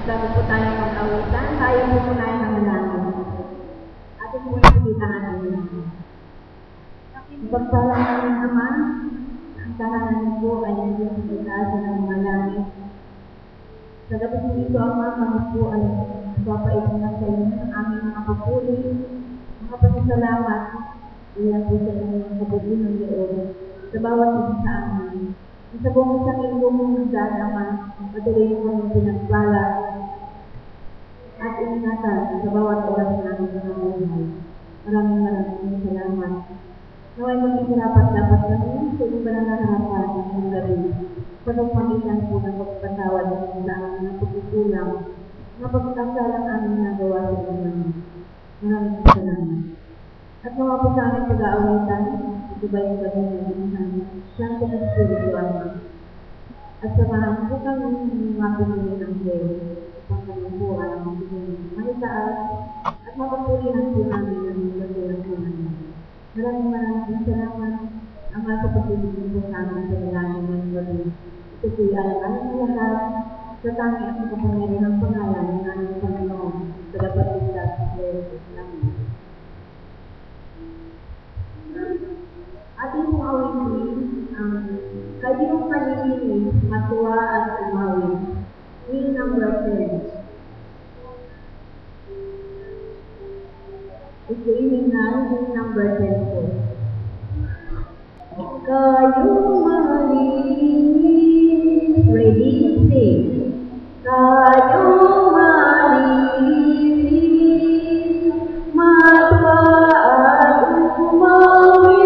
bago po tayo mag-awitan, tayo po tayo ng manalo. Atin po nakikita natin. Pagsalang namin naman, ang tahanan po ay nandito sa itaas ng mga langit. Sa gabi dito ang mga po ay papaitin na sa inyo ng aming mga papuri, mga pasasalamat, iyan po sa inyong kabuti ng Lord, sa bawat isa sa amin. Sa buong isang linggo mong dadama, patuloy mo kami pinagpala at ingatan sa bawat oras namin ng buhay. Maraming salamat. Naway mag-isirapat dapat kami sa iba na naharapan ng gabi. Pagpapamitan po ng pagpatawad ng aming pagkukulang na pagkakasalang aming nagawa sa inyo. Maraming salamat. At mga po sa aming pag-aawitan, ito ba yung gabi ng inahan? Santo Espiritu Ama. At samahan po kami mga pinili ng Diyos upang kami po ay maitaas at mapapulihan po namin ang lagyan po namin. Maraming salamat ang mga kapatid po sa amin sa dalangin ng gabi. Ito po'y alam-alam na lahat sa tangi at makapangyari ng pangalan ng aming Panginoon sa dapat islas sa Diyos namin. Ating pong awitin ang kayong panilinis, matuwa at umawin. Will number 10. Ito na will number 10 po. Kayong malinis, ready, sing. Kayong malinis, matuwa at umawin.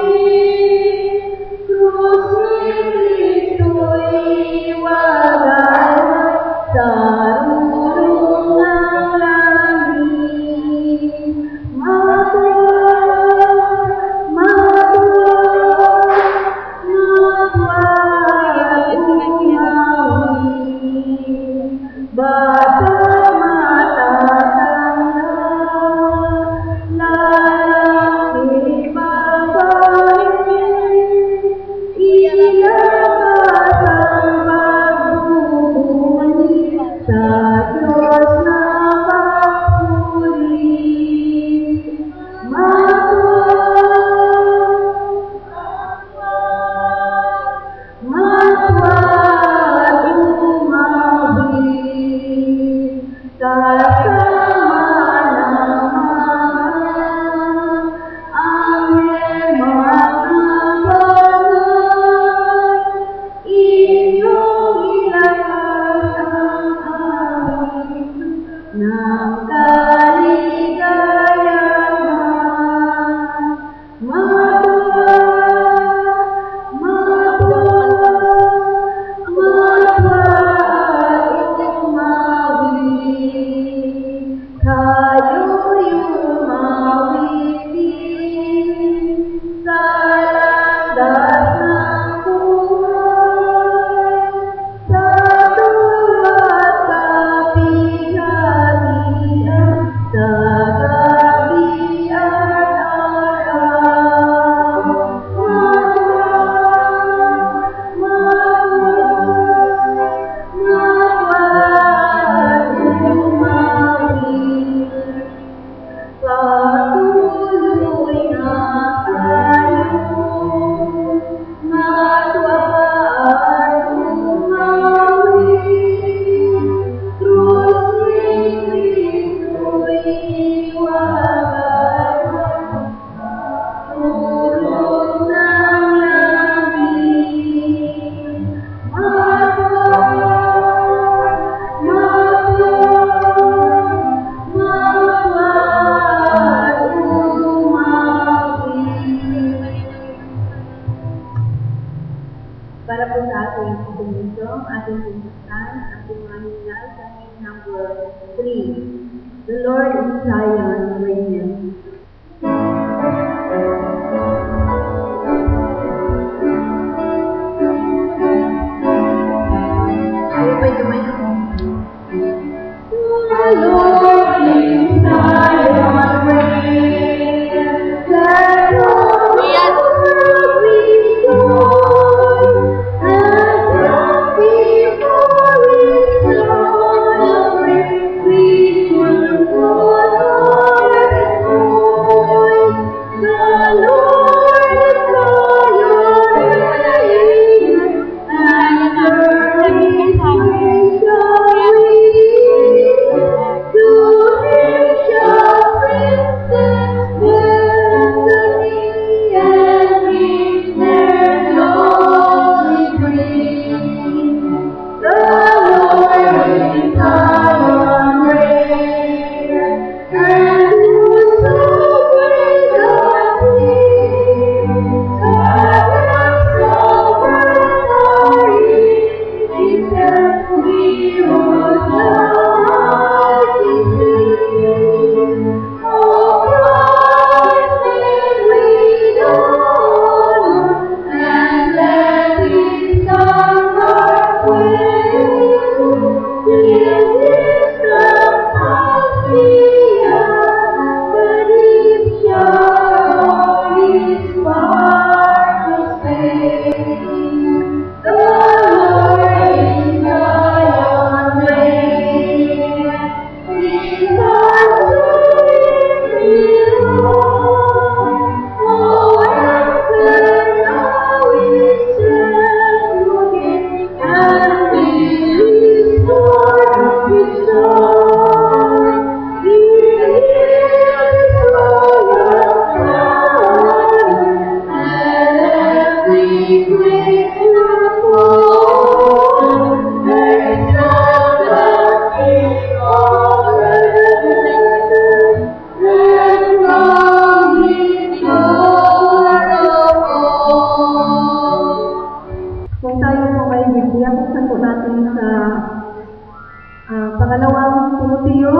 Pangalawang Timoteo,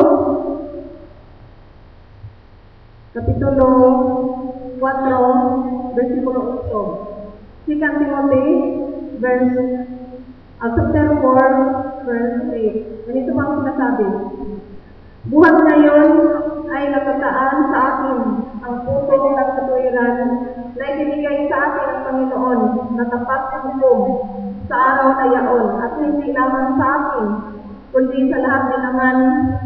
Kapitulo 4, versikulo 8. Second Timothy, chapter 4, verse 8. Ganito bang sinasabi? Buhat ngayon ay natataan sa akin ang puso ng katuwiran na ibinigay sa atin ng Panginoon na tapat ng loob sa araw na yaon, at hindi lamang sa akin, kundi sa lahat din naman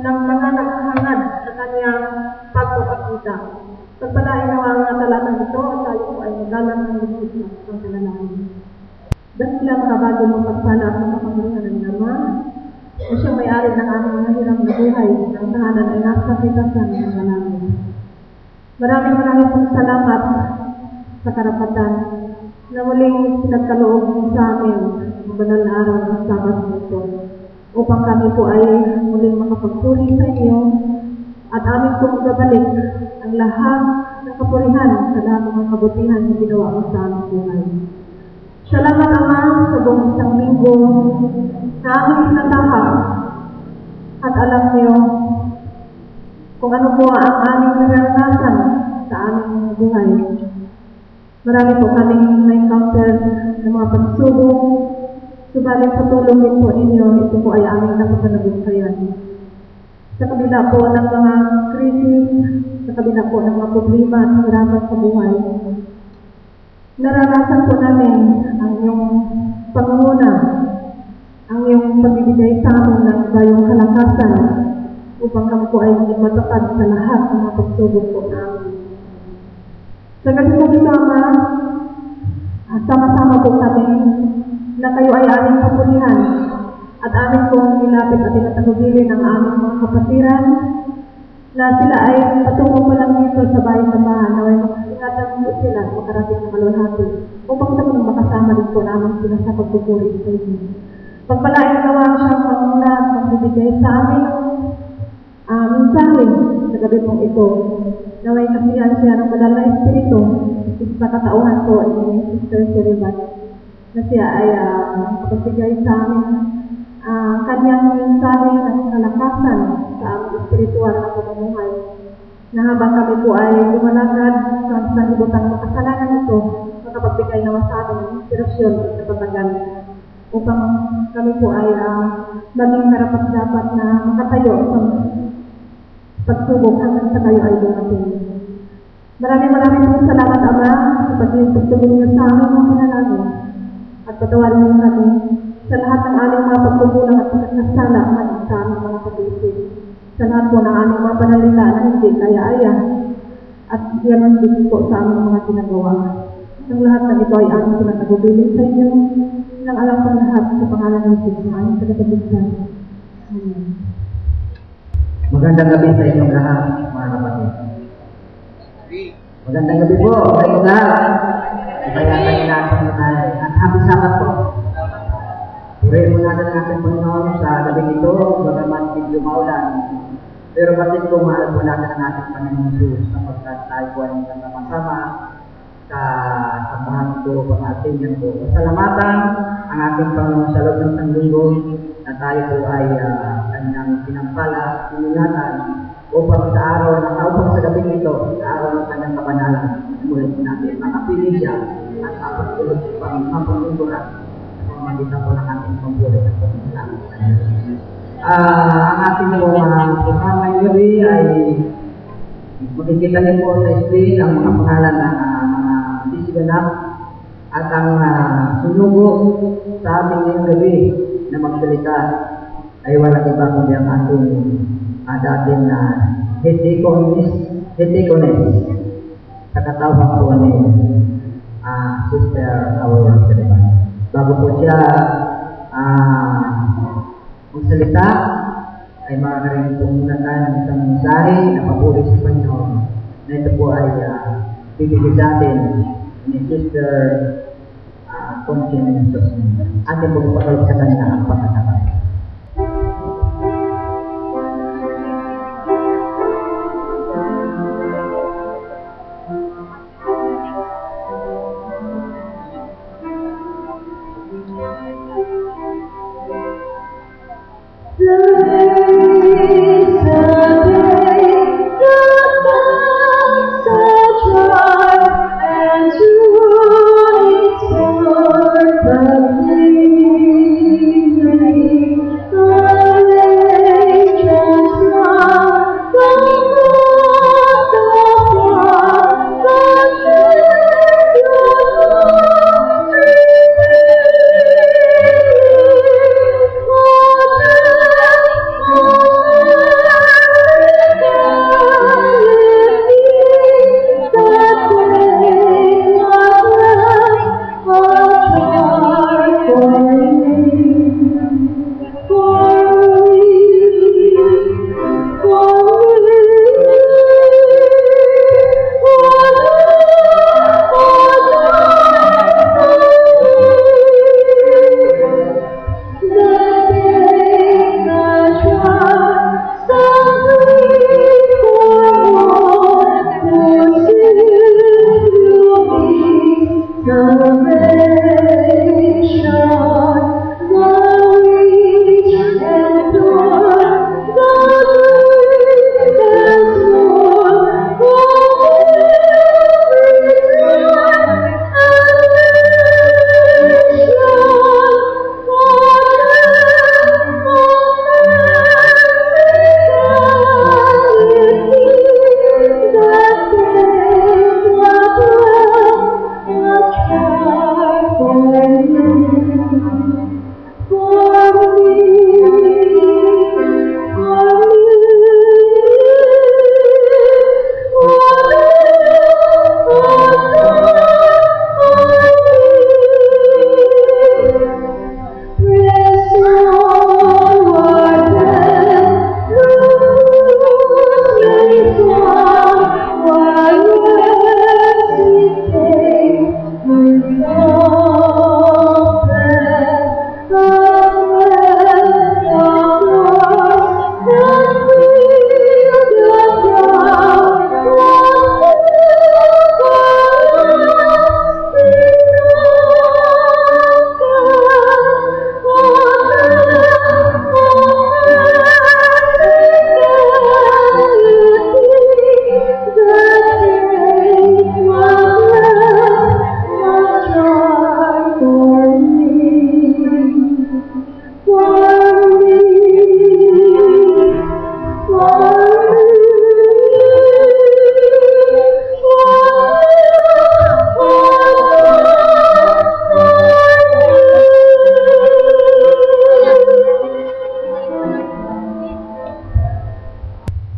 ng mga naghahangad sa kanyang pagpapakita. Pagpalain nawa ang talatang ito at tayo po ay magalang ng lubos ng panalangin. Dahil mga bago mong pagsala at makapangyarihan ng naman, o siyang may-ari ng aming mahirap na buhay, ang tahanan ay nasa kapitasan ng namin. Maraming pong salamat sa karapatan na muling pinagkaloob mo sa amin ang banal na araw ng Sabat nito, upang kami po ay muling makapagpuri sa inyo at amin po magabalik ang lahat ng kapurihan sa lahat ng mga kabutihan na ginawa mo sa aming buhay. Salamat Ama sa buong isang linggo na aming pinatahak, at alam niyo kung ano po ang aming naranasan sa aming buhay. Marami po kaming na-encounter ng mga pagsubok, subalit sa tulong din po ninyo, ito po ay aming napapanagumpayan. Sa kabila po ng mga krisis, sa kabila po ng mga problema at hirapan sa buhay, naranasan po namin ang iyong pangunguna, ang iyong pagbibigay sa amin ng bayong kalakasan upang kami po ay maging matatag sa lahat ng mga pagsubok po namin. Sa gabi po ito, Ama, sama-sama po kami na kayo ay aming papulihan at amin pong nilapit at tinatagubili ng aming mga kapatiran na sila ay patungo pa lang dito sa bahay-samahan na may ingatan po sila at makarating na kalulhati upang sa mga makasama din po namin sila sa pagpupuri sa inyo. Pagpalain nawa siyang panguna at magbibigay sa amin ang mensahe sa gabi pong ito na may kasiyan siya ng Banal na Espiritu sa katauhan po ni Sister Seribat na siya ay magbibigay sa amin kanyang mensahe ng kalakasan sa aming espiritual na pamumuhay, na habang kami po ay lumalakad sa sanlibutan ng kasalanan ito, makapagbigay naman sa amin ng inspirasyon at patagal upang kami po ay maging karapat-dapat na makatayo sa pagsubok hanggang sa kayo ay dumating. Maraming po salamat, Ama, sa pagtutulong niyo sa aming mga panalangin at patawarin niyo kami sa lahat ng aming mga pagkukulang at pagkakasala man sa aming mga pag-iisip, sa lahat po ng aming mga panalita na hindi kaya-aya at yan din po sa aming mga ginagawa. Ang lahat ng ito ay aming pinatagubilin sa inyo nang alam ko lahat sa pangalan ng Jesus na aming tagapagligtas. Magandang gabi sa inyong lahat, mga kapatid. Magandang gabi po sa inyong lahat. Ibayatan natin at happy Sabbath po. Purihin mo natin ang ating Panginoon sa gabi ito, bagamat medyo maulan. Pero batid ko, mahal po natin ang ating Panginoon Jesus sapagkat tayo po ay magkasama sa samahan ito, pang-atingan po. Salamatan ang ating Panginoon sa loob ng sanlinggo na tayo po ay kanyang pinampala, pinulatan upang sa araw upang sa gabi ito, sa araw ng kanyang kabanalan, mulit natin makapili siya at kapag-ulog pang mapangungguran magitan po ng ating pambulit at pagkakalang. Ang ating programa ngayong gabi ay makikita niyo po sa screen ang mga pangalan ng mga disiganap at ang sunugo sa ating ngayong gabi na magsalita ay walang iba kundi ang ating dating na head deaconess sa katawang po ni Sister Aurora Seribat. Bago po siya magsalita, ay makakarinig po muna tayo ng isang mensahe na papuri sa Panginoon na ito po ay bibigay sa atin ni Sister Conchine Sosmin. Atin po pagkalit sa kanya ang pagkakataon. Yeah.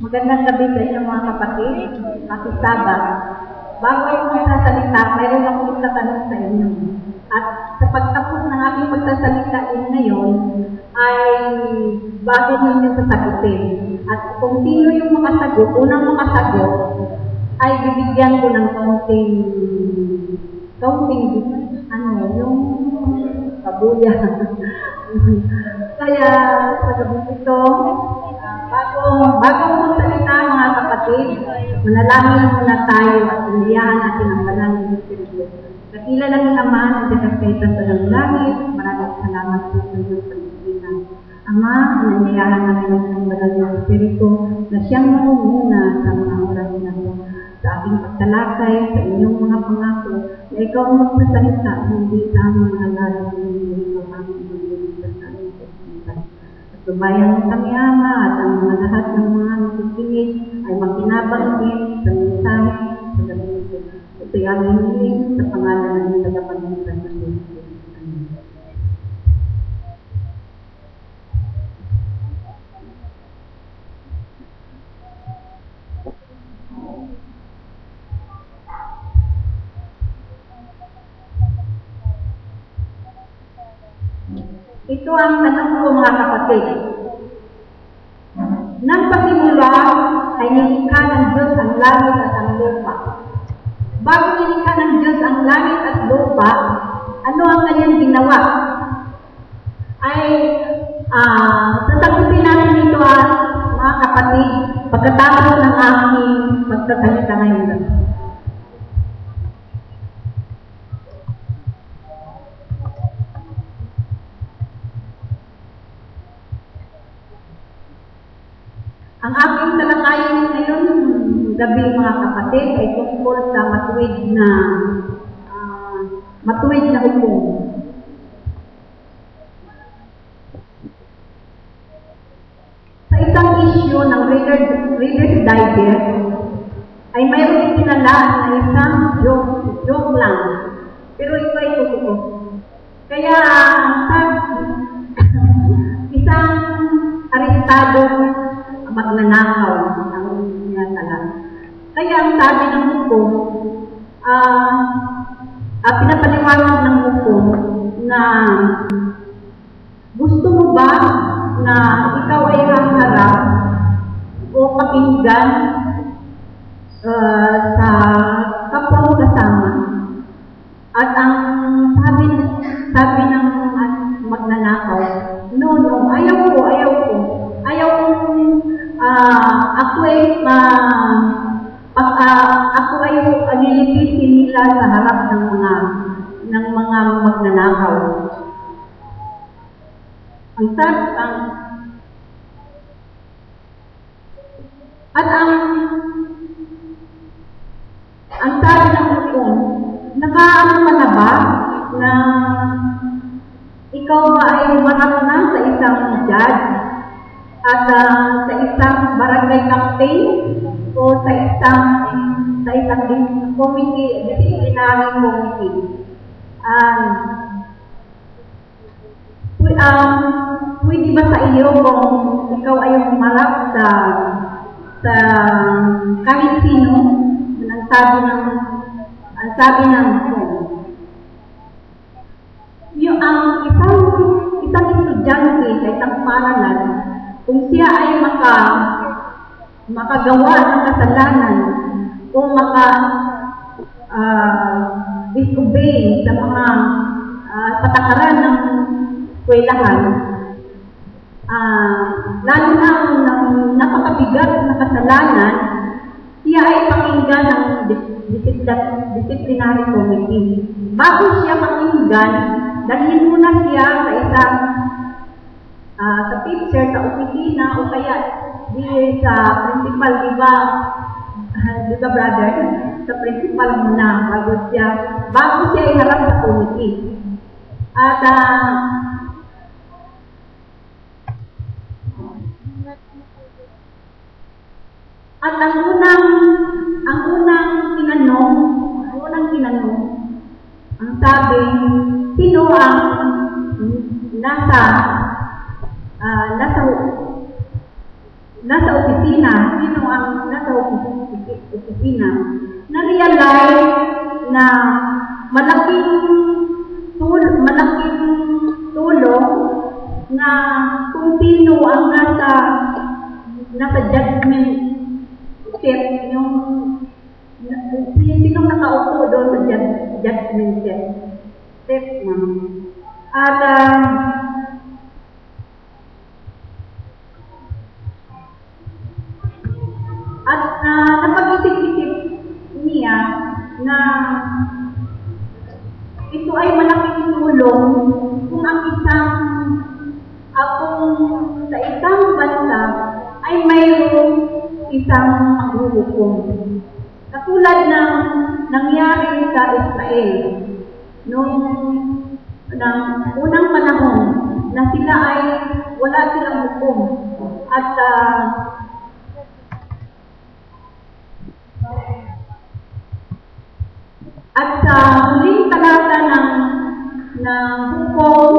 Magandang gabi sa inyo mga kapatid, makisabat. Bago ako magsasalita, mayroon akong itatanong sa inyo. At sa pagtapos ng aking magsasalita ngayon, ay bakit ninyo sasagutin. At kung sino yung makasagot, unang makasagot, ay bibigyan ko ng kaunting yung kabuya. Kaya sa gabi ito, bago magsalita mga kapatid, manalangin muna tayo at umiyahan natin ang banal ng Espiritu. Kakila lang naman ang dekakaitan sa langit, maraming salamat po sa iyong pag-ibigay. Ama, nanyayahan namin ang banal ng Espiritu na siyang mamumuna sa mga oras na ito. Sa aking pagtalakay, sa inyong mga pangako, na ikaw ang magsasalita, hindi sa aming mga lalo, hindi ikaw ang maglilitas sa aming pagsitas. At tubayan mo kami, Ama, at ang mga lahat ng mga nakikinig ay makinabang din sa mensahe sa gabi ito. Ito'y aming hiling sa pangalan ng tagapagligtas ng Diyos. Amen. Ito ang tanong ko mga kapatid. Nang pasimula ay nilikha ng Diyos ang langit at ang lupa. Bago nilikha ng Diyos ang langit at lupa, ano ang kanyang ginawa? Ay, sasagutin natin ito mga kapatid pagkatapos ng aking magsasalita ngayon. Ang aking talakayin ngayon, gabi mga kapatid, ay tungkol sa matuwid na hukom. Sa isang issue ng Reader's Digest, ay mayroong itinalaan na isang joke lang. Pero ito ay totoo. Kaya, isang arestado magnanakaw ang tinatala. Kaya ang sabi ng hukom, pinapaliwanag ng hukom na gusto mo ba na ikaw ay harap o pakinggan sa kapwa mo kasama. At ang sabi ng magnanakaw, no, ayaw ko. Ako ay alilipisin nila sa harap ng mga magnanakaw. Ang sabi ng hukom, nakaano ka na ba na ikaw ba ay umarap na sa isang judge at sa isang barangay captain o sa isang committee, disciplinary committee. Pwede ba sa iyo kung ikaw ay umarap sa kahit sino ang sabi ng yung isang estudyante sa isang paaralan, kung siya ay makagawa ng kasalanan o disobey sa mga patakaran ng eskwelahan, lalo na ng napakabigat na kasalanan, siya ay pakinggan ng disciplinary committee. Bago siya pakinggan, dalhin muna siya sa isang sa teacher, sa opisina, o kaya sa principal, di ba brother? Sa principal muna, bago siya iharap sa committee. At ang unang tinanong, ang sabi, sino ang nasa opisina, sino ang nasa opisina, na-realize na malaking tulong na kung sino ang nasa judgment seat, yung sino nakaupo doon sa judgment seat na. At napag-isip-isip niya na ito ay malaking tulong kung sa isang bansa ay mayroong isang maghuhukom. Katulad ng nangyari sa Israel noong unang panahon na sila ay wala silang hukom at sa huling talata ng hukom,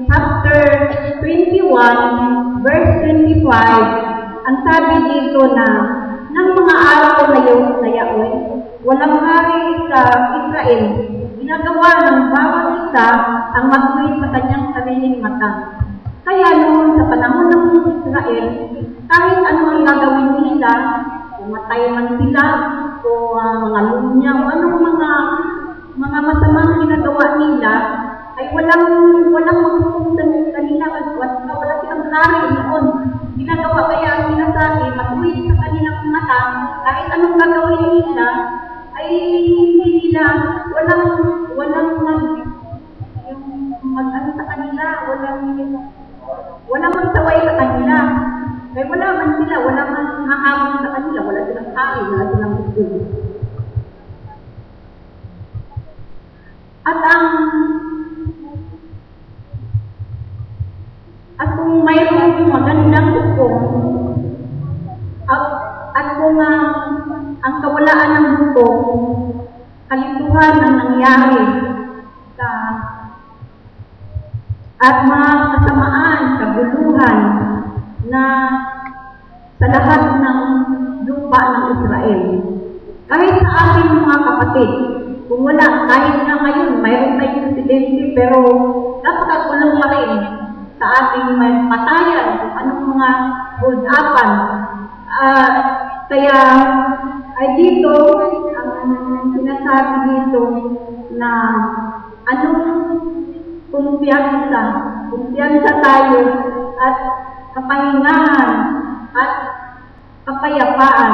chapter 21, verse 25, ang sabi dito na, ng mga araw na Yahweh, walang hari sa Israel, ginagawa ng bawat isa ang magtuwid sa kanyang sariling mata. Kaya noon sa panahon ng Israel, kahit ano ang gagawin nila, matay man sila, o mga lunya, o anong mga masamang ginagawa nila, ay walang maghukom sa kanila, at wala silang hari noon. Ginagawa kaya ang sinasabi, matuwid sa kanilang mata, kahit anong gagawin nila, ay hindi nila, walang mag-ano sa kanila, walang magsaway sa kanila. Kaya wala man sila, wala man hahamon sa kanila, wala silang hari, wala silang hukom. At kung mayroong magandang hukom, at kung ang kawalaan ng hukom, kalituhan ang nangyari at mga kasamaan, kaguluhan na sa lahat ng lupa ng Israel. Kahit sa ating mga kapatid, kung wala, kahit na ngayon, mayroon tayong presidente, pero napakakulong pa rin sa ating patayan, kung anong mga hold-upan. Kaya, ay dito, ang sinasabi dito na anong kumpiyansa tayo at kapahingahan at kapayapaan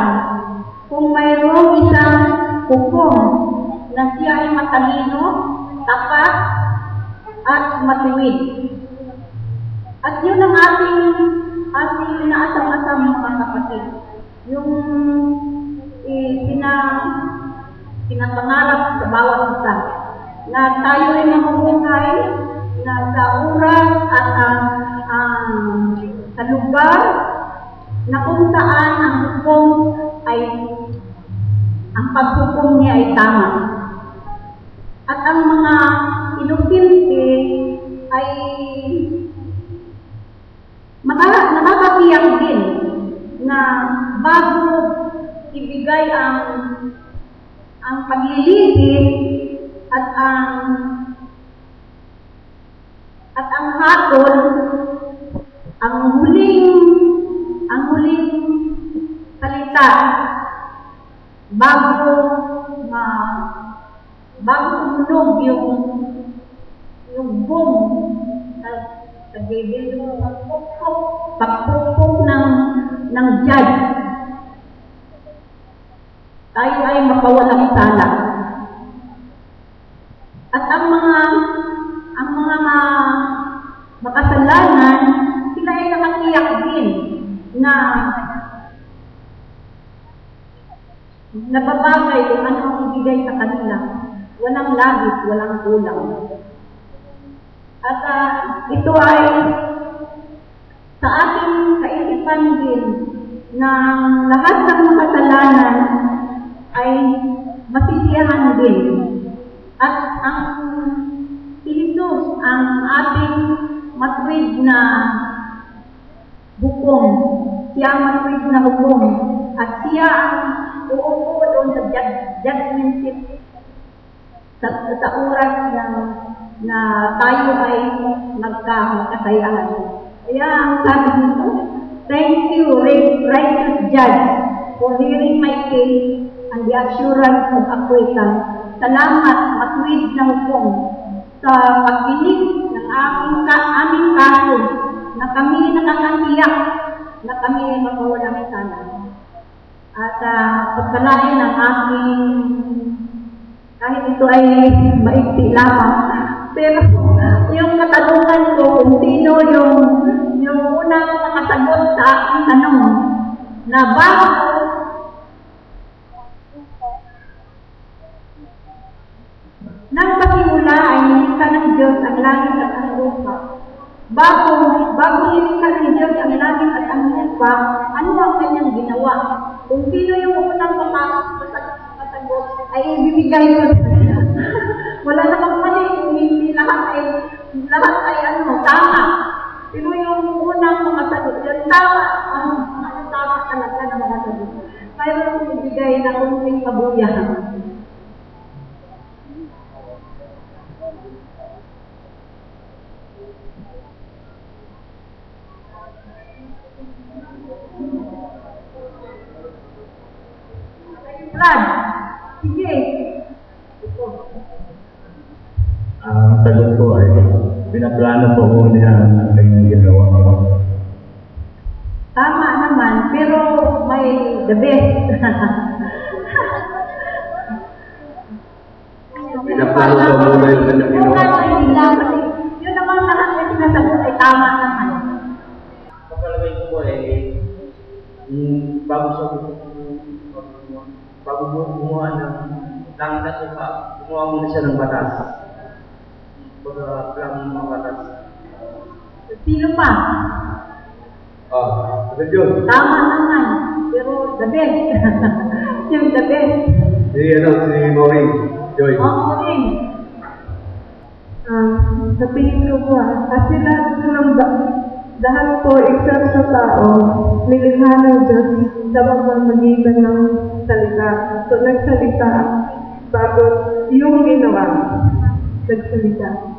kung mayroong isang hukom na siya ay matalino, tapat, at matuwid. At yun ang ating inaasam-asam mga kapatid. Yung pinapangarap sa bawat isa na tayo ay mamuhay na sa oras at sa lugar na kung saan ang hukom ay ang paghukom niya ay tama. At ang mga inusilti ay nakakapiyak din na bago ibigay ang paglilihim at ang hatol, ang huling salita bago tumunog yung boom sa gilid yung pagpupok ng judge, tayo ay mapawalang sala. At ang mga makasalanan, sila ay nakakiyak din na nababagay kung ano ang ibigay sa kanila. Walang labis, walang kulang. At ito ay sa ating kaisipan din na lahat ng makasalanan ay masisiyahan din. At ang Pilipinas, ang ating matuwid matuwid na hukom. Siya ang matuwid na hukom. At siya ang uupo doon sa judgment seat sa oras na tayo ay magkasayaan. Kaya ang sabi nito, thank you, righteous judge, for hearing my case and the assurance of acquittance. Salamat, matuwid na hukom, sa pagkinig ng aming kaso na kami nakakatiyak na kami ay mapawalang sana. At pagkalain ng aking, kahit ito ay maigti lamang, pero yung katanungan ko kung sino yung unang nakasagot sa aking tanong na bago nang pasimula ay nilikha ng Diyos ang langit at ang lupa. Bago nilikha ng Diyos ang langit at ang lupa, ano ang kanyang ginawa? Kung sino yung unang makasagot ay ibibigay ko. Wala namang mali kung hindi lahat ay tama. Pero yung unang makasagot, yung tama, tama talaga na makasagot. Kaya ibigay na kunting kabuyahan. Brad, sige. Ang sagot ko ay pinaplano po ko niya ang kanyang ginawa. Tama naman, pero may the best. Pinaplano po muna yung kanyang ginawa. Yun naman lahat na sinasagot ay tama naman. Kapalagay ko po bago gumawa ng langit at lupa, gumawa muna siya ng batas. Pagka ng batas. Sino pa? Agad yun. Tama naman, pero the best. Yung the best. Si Maureen, Joy. Maureen. Sa tingin ko po, kasi dahil po except sa tao, nilikha ng Diyos sa pamamagitan ng salita. So, nagsalita bago yung ginawa. Nagsalita.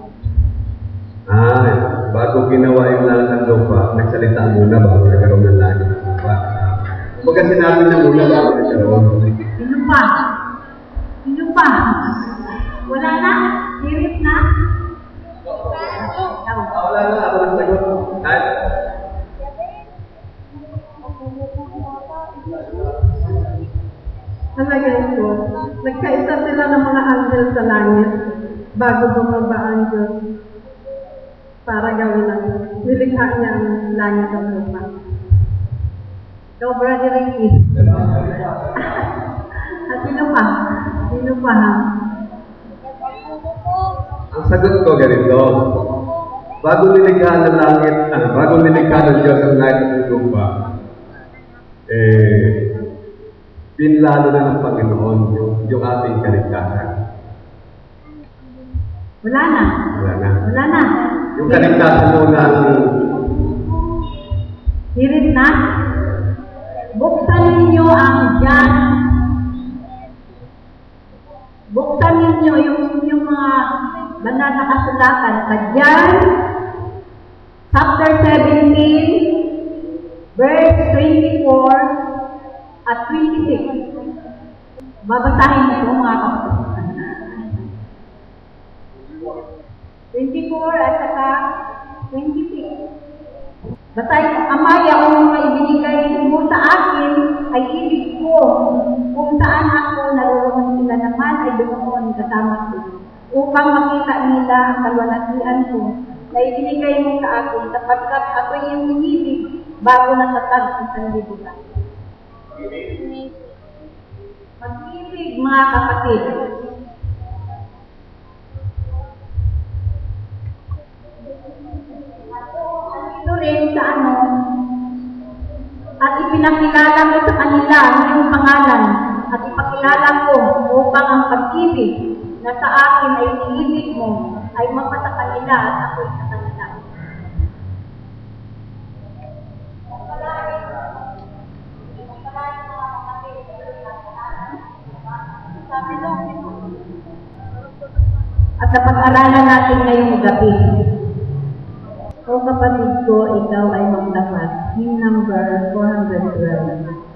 Bago ginawa yung langit at lupa, nagsalita muna bago nagkaroon ng langit at lupa. Kumbaga sinabi na muna bago nagkaroon. Sino pa? Sino pa? Wala na? Sirit na? Wala na, ako nagsagot. Talagay ko, nagkaisa sila ng mga anghel sa langit bago bumaba ang Diyos para gawin ang nilikha niya ang langit at lupa. So, Brother Ricky. At sino pa? Sino pa? Ang sagot ko ganito, bago nilikha ng langit, bago nilikha ng Diyos ang langit at lupa, pinlalo na ng Panginoon yung ating kaligtasan. Wala na. Wala na. Wala na. Yung kaligtasan mo na Hirit na. Buksan ninyo ang John. Buksan ninyo yung mga banal na kasulatan sa John chapter 17 verse 24 at 26. Babasahin ito mga kapatid. 24 at saka 26. Basahin ko, Amaya, o mga ibinigay mo sa akin ay ibig ko. Kung saan ako naroon sila naman ay doon kasama ko. Upang makita nila ang kalwalhatian ko na ibinigay mo sa akin sapagkat ako yung inibig bago natatag ang sanlibutan. Mag-ibig mga kapatid. Ito rin sa at ipinakilala ko sa kanila ang iyong pangalan at ipakilala ko upang ang pag-ibig na sa akin ay iniibig mo ay mapasa kanila at ako'y sa kanila. sa pag-aralan natin ngayong gabi. O kapatid ko, ikaw ay magtapat. Hymn number 412.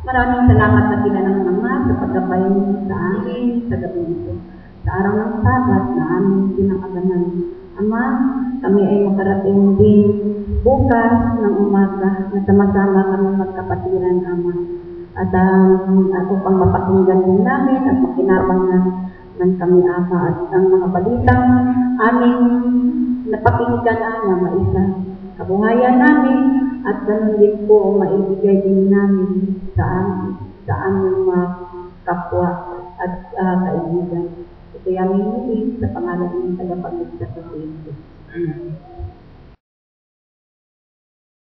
Maraming salamat na Ginang Ama sa paggabay sa amin sa gabi ito. Sa araw ng Sabat na aming pinakaganan. Ama, kami ay makarating din bukas ng umaga na sama-sama kami magkapatiran, Ama. At upang mapakinggan din namin at makinabang ng kami, Ama, at ang mga balitang aming napakinggan, Ama, maisa kabuhayan namin at ganun din po maibigay din namin sa aming mga kapwa at kaibigan. Ito yung aming sa pangalan ng tagapagligtas sa Kristo. Amen.